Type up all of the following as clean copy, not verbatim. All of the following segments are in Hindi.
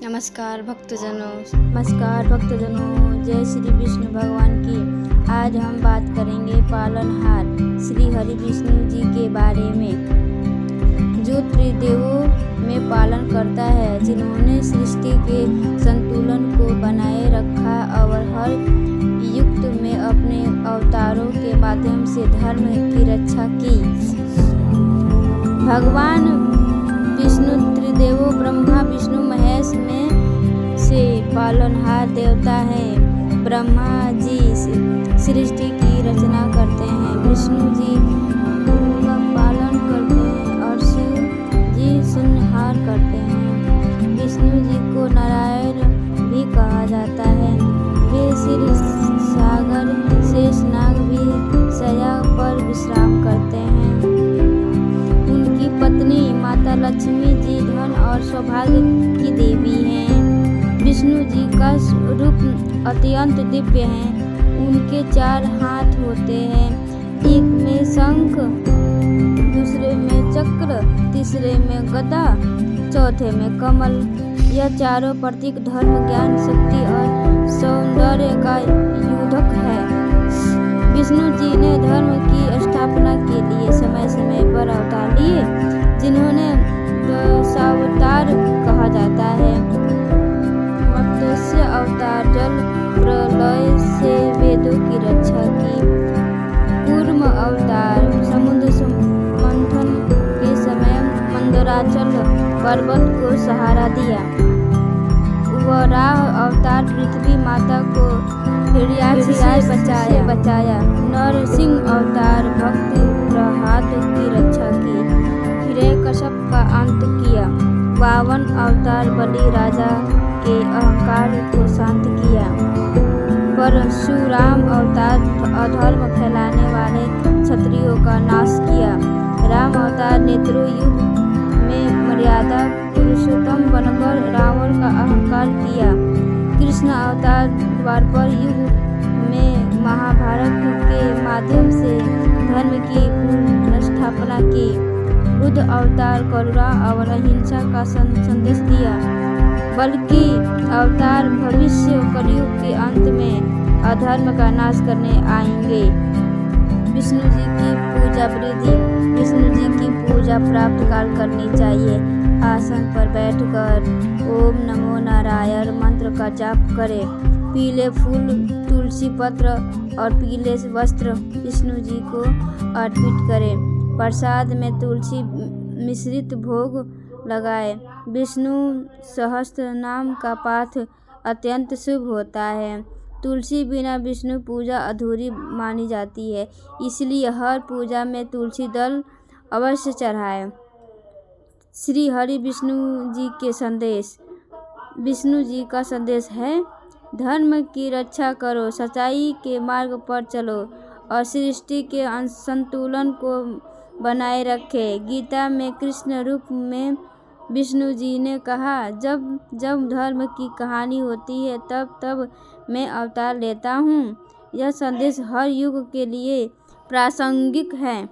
नमस्कार भक्तजनों, जय श्री विष्णु भगवान की। आज हम बात करेंगे पालनहार श्री हरि विष्णु जी के बारे में, जो त्रिदेवों में पालन करता है, जिन्होंने सृष्टि के संतुलन को बनाए रखा और हर युग में अपने अवतारों के माध्यम से धर्म की रक्षा की। भगवान विष्णु त्रिदेवों ब्रह्मा विष्णु महेश में से पालनहार देवता हैं। ब्रह्मा जी सृष्टि की रचना करते हैं, विष्णु जी उनका पालन करते हैं और शिव जी संहार करते हैं। विष्णु जी को नारायण भी कहा जाता है। वे क्षीर सागर शेषनाग भी शैया पर विश्राम करते हैं। उनकी पत्नी माता लक्ष्मी जी धन और सौभाग्य की देवी हैं। विष्णु जी का रूप अत्यंत दिव्य है। उनके 4 हाथ होते हैं, एक में शंख, दूसरे में चक्र, तीसरे में गदा, चौथे में कमल। यह चारों प्रतीक धर्म, ज्ञान, शक्ति और सौंदर्य का युद्धक है। विष्णु जी ने धर्म की स्थापना के लिए समय समय पर अवतार लिए, जिन्होंने दशावतार कहा जाता है। मत्स्य अवतार जल प्रलय से वेदों की रक्षा की। कूर्म अवतार समुद्र मंथन के समय मंदराचल पर्वत को सहारा दिया। वराह अवतार पृथ्वी माता को हिरण्याक्ष से बचाया। नरसिंह अवतार भक्त प्रहलाद की रक्षा की, हिरण्यकश्यप का अंत किया। वामन अवतार बलि राजा के अहंकार को शांत किया। परशुराम अवतार अधर्म फैलाने वाले क्षत्रियों का नाश किया। राम अवतार नेत्रो युग में मर्यादा पुरुषोत्तम बनकर रावण का अहंकार किया। कृष्ण अवतार द्वापर युग में महाभारत के माध्यम से धर्म की पुनर्स्थापना की। बुद्ध अवतार करुणा और अहिंसा का संदेश दिया। बल्कि अवतार भविष्य कलयुग के अंत में अधर्म का नाश करने आएंगे। विष्णु जी की पूजा विधि। विष्णु जी की पूजा प्रातः काल करनी चाहिए। आसन पर बैठकर ओम नमो नारायण मंत्र का जाप करें। पीले फूल, तुलसी पत्र और पीले वस्त्र विष्णु जी को अर्पित करें। प्रसाद में तुलसी मिश्रित भोग लगाए। विष्णु सहस्त्र नाम का पाठ अत्यंत शुभ होता है। तुलसी बिना विष्णु पूजा अधूरी मानी जाती है, इसलिए हर पूजा में तुलसी दल अवश्य चढ़ाएं। श्री हरि विष्णु जी के संदेश। विष्णु जी का संदेश है, धर्म की रक्षा करो, सच्चाई के मार्ग पर चलो और सृष्टि के संतुलन को बनाए रखें। गीता में कृष्ण रूप में विष्णु जी ने कहा, जब जब धर्म की कहानी होती है तब तब मैं अवतार लेता हूँ। यह संदेश हर युग के लिए प्रासंगिक है।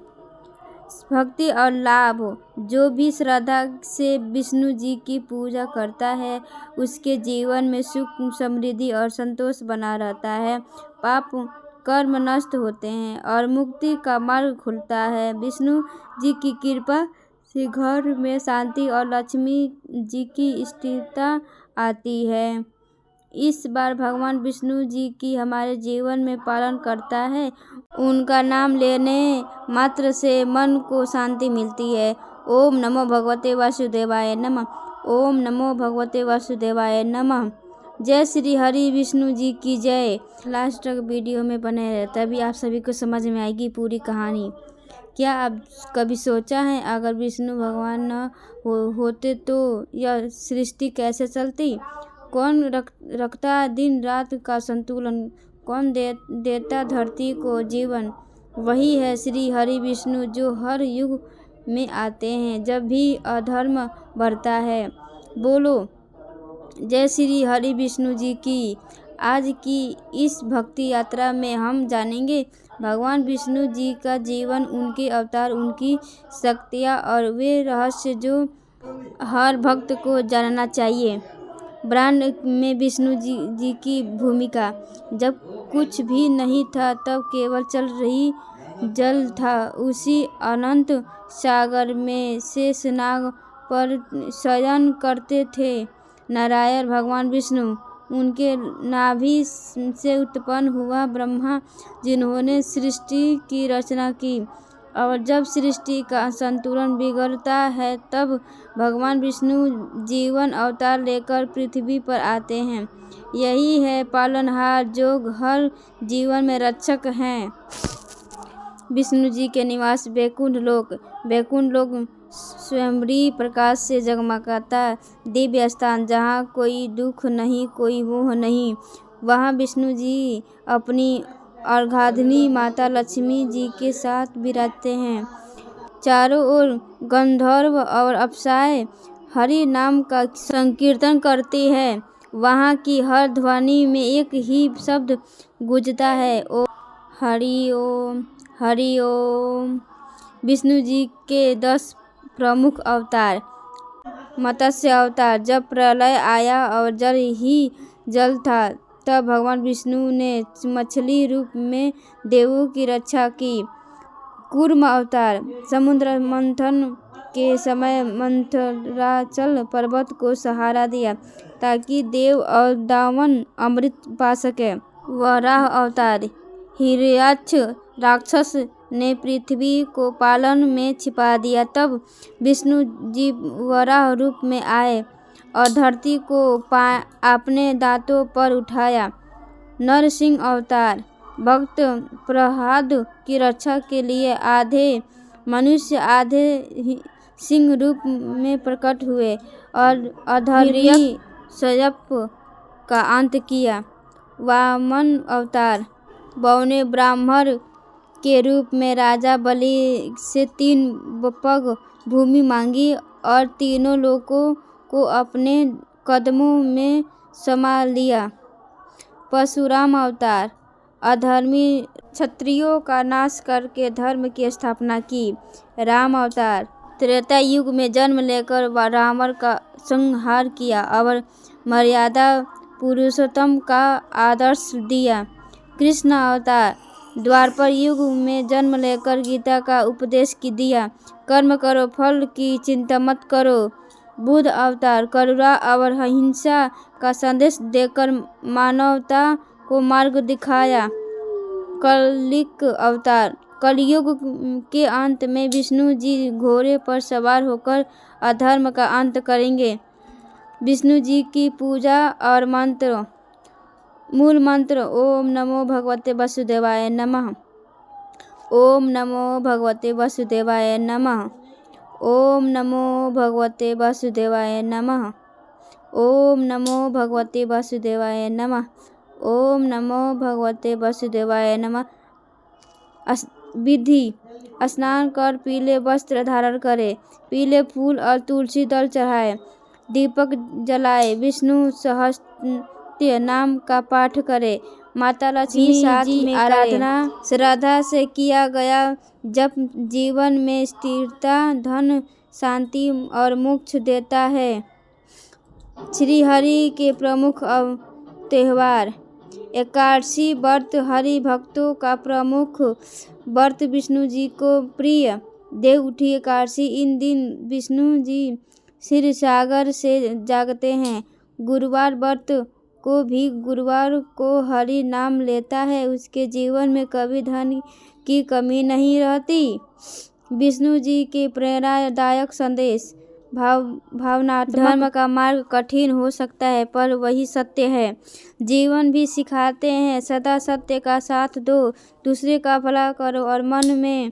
भक्ति और लाभ। जो भी श्रद्धा से विष्णु जी की पूजा करता है, उसके जीवन में सुख, समृद्धि और संतोष बना रहता है। पाप कर्म नष्ट होते हैं और मुक्ति का मार्ग खुलता है। विष्णु जी की कृपा से घर में शांति और लक्ष्मी जी की स्थिरता आती है। इस बार भगवान विष्णु जी की हमारे जीवन में पालन करता है। उनका नाम लेने मात्र से मन को शांति मिलती है। ओम नमो भगवते वासुदेवाय नमः। ओम नमो भगवते वासुदेवाय नमः। जय श्री हरि विष्णु जी की जय। लास्ट तक वीडियो में बने रहे, तभी आप सभी को समझ में आएगी पूरी कहानी। क्या आप कभी सोचा है, अगर विष्णु भगवान न होते तो यह सृष्टि कैसे चलती? कौन रखता दिन रात का संतुलन? कौन देता धरती को जीवन? वही है श्री हरि विष्णु, जो हर युग में आते हैं जब भी अधर्म बढ़ता है। बोलो जय श्री हरि विष्णु जी की। आज की इस भक्ति यात्रा में हम जानेंगे भगवान विष्णु जी का जीवन, उनके अवतार, उनकी शक्तियाँ और वे रहस्य जो हर भक्त को जानना चाहिए। ब्रह्मांड में विष्णु जी की भूमिका। जब कुछ भी नहीं था तब केवल चल रही जल था। उसी अनंत सागर में शेषनाग पर शयन करते थे नारायण भगवान विष्णु। उनके नाभि से उत्पन्न हुआ ब्रह्मा, जिन्होंने सृष्टि की रचना की। और जब सृष्टि का संतुलन बिगड़ता है तब भगवान विष्णु जीवन अवतार लेकर पृथ्वी पर आते हैं। यही है पालनहार जो हर जीवन में रक्षक हैं। विष्णु जी के निवास वैकुंठ लोक। वैकुंठ लोक स्वयंवरी प्रकाश से जगमगाता दिव्य स्थान, जहाँ कोई दुख नहीं, कोई मोह नहीं। वहाँ विष्णु जी अपनी अर्धांगिनी माता लक्ष्मी जी के साथ विराजते हैं। चारों ओर गंधर्व और अप्सराएं हरि नाम का संकीर्तन करती है। वहाँ की हर ध्वनि में एक ही शब्द गूंजता है, ओम हरि ओम हरि ओम। विष्णु जी के 10 प्रमुख अवतार। मत्स्य अवतार। जब प्रलय आया और जल ही जल था तब भगवान विष्णु ने मछली रूप में देवों की रक्षा की। कूर्म अवतार। समुद्र मंथन के समय मंथराचल पर्वत को सहारा दिया ताकि देव और दानव अमृत पा सके। वराह अवतार। हिरण्याक्ष राक्षस ने पृथ्वी को पालन में छिपा दिया, तब विष्णु जी वराह रूप में आए और धरती को अपने दांतों पर उठाया। नरसिंह अवतार। भक्त प्रह्लाद की रक्षा के लिए आधे मनुष्य आधे सिंह रूप में प्रकट हुए और हिरण्यकश्यप का अंत किया। वामन अवतार। बौने ब्राह्मण के रूप में राजा बलि से 3 पग भूमि मांगी और तीनों लोकों को अपने कदमों में समा लिया। परशुराम अवतार। अधर्मी क्षत्रियों का नाश करके धर्म की स्थापना की। राम अवतार। त्रेता युग में जन्म लेकर रावण का संहार किया और मर्यादा पुरुषोत्तम का आदर्श दिया। कृष्ण अवतार। द्वापर युग में जन्म लेकर गीता का उपदेश दिया। कर्म करो, फल की चिंता मत करो। बुद्ध अवतार। करुणा और अहिंसा का संदेश देकर मानवता को मार्ग दिखाया। कलिक अवतार। कलयुग के अंत में विष्णु जी घोड़े पर सवार होकर अधर्म का अंत करेंगे। विष्णु जी की पूजा और मंत्र। मूल मंत्र ओम नमो भगवते वासुदेवाय नमः। ओम नमो भगवते वासुदेवाय नमः। ओम नमो भगवते वासुदेवाय नमः। ओम नमो भगवते वासुदेवाय नमः। ओम नमो भगवते वासुदेवाय नमः। विधि। स्नान कर पीले वस्त्र धारण करे, पीले फूल और तुलसी दल चढ़ाए, दीपक जलाए, विष्णु सहस्त्र नाम का पाठ करे, माता लक्ष्मी जी आराधना श्रद्धा से किया गया जप जीवन में स्थिरता, धन, शांति और मोक्ष देता है। श्री हरि के प्रमुख त्यौहार। एकादशी व्रत हरि भक्तों का प्रमुख व्रत, विष्णु जी को प्रिय। देवउठी एकादशी। इन दिन विष्णु जी क्षीर सागर से जागते हैं। गुरुवार व्रत को भी गुरुवार को हरि नाम लेता है, उसके जीवन में कभी धन की कमी नहीं रहती। विष्णु जी के प्रेरणादायक संदेश। भावनात्मक। धर्म का मार्ग कठिन हो सकता है पर वही सत्य है। जीवन भी सिखाते हैं, सदा सत्य का साथ दो, दूसरे का भला करो और मन में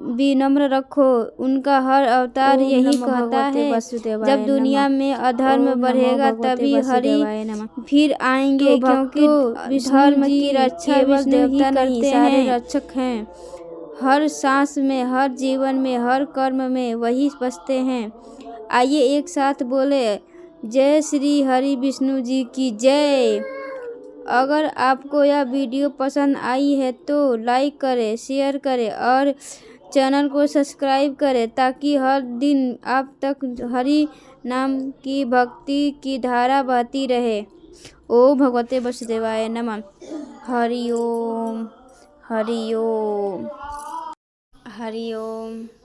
विनम्र रखो। उनका हर अवतार यही कहता है, जब दुनिया में अधर्म बढ़ेगा तभी हरि फिर आएंगे, क्योंकि धर्म की रक्षा विष्णु ही करते हैं, रक्षक हैं। हर सांस में, हर जीवन में, हर कर्म में वही बसते हैं। आइए एक साथ बोले, जय श्री हरि विष्णु जी की जय। अगर आपको यह वीडियो पसंद आई है तो लाइक करें, शेयर करें और चैनल को सब्सक्राइब करें ताकि हर दिन आप तक हरि नाम की भक्ति की धारा बहती रहे। ओम भगवते वसुदेवाय नमः। हरि ओम, हरि ओम, हरि ओम।